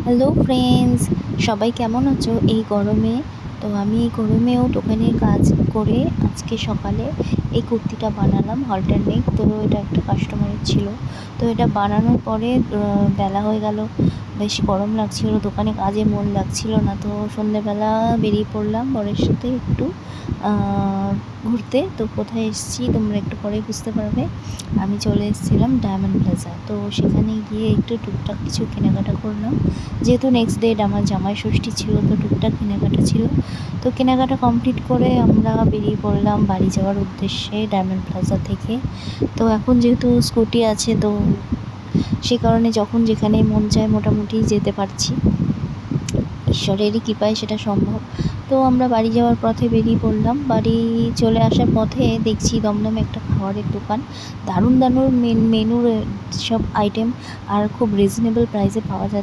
Hello friends, সবাই কেমন আছো এই গরমে? তো আমি এই গরমেও দোকানের কাজ করে আজকে সকালে এই কুর্তিটা বানালাম হলটার নেক। তো এটা একটা কাস্টমারের ছিল। তো এটা বানানোর পরে বেলা হয়ে গেল, বেশ গরম লাগছিল, দোকানে কাজে মন লাগছিল না। তো সন্ধ্যেবেলা বেরিয়ে পড়লাম বরের সাথে একটু ঘুরতে। তো কোথায় এসেছি তোমরা একটু পরেই বুঝতে পারবে। আমি চলে এসেছিলাম ডায়মন্ড প্লাজা। তো সেখানে গিয়ে একটু টুকটাক কিছু কেনাকাটা করলাম, যেহেতু নেক্সট ডেট আমার জামাই ষষ্ঠী ছিল। তো টুকটাক কেনাকাটা ছিল। তো কেনাকাটা কমপ্লিট করে আমরা বেরিয়ে পড়লাম বাড়ি যাওয়ার উদ্দেশ্যে ডায়মন্ড প্লাজা থেকে। তো এখন যেহেতু স্কুটি আছে, তো সে কারণে যখন যেখানে মন চায় মোটামুটি যেতে পারছি। ঈশ্বরেরই কৃপায় সেটা সম্ভব। তো আমরা বাড়ি যাওয়ার পথে বেরিয়ে পড়লাম। বাড়ি চলে আসার পথে দেখছি দমদমে একটা খাবারের দোকান, দারুণ দারুণ মেনুর সব আইটেম আর খুব রিজনেবল প্রাইসে পাওয়া যাচ্ছে।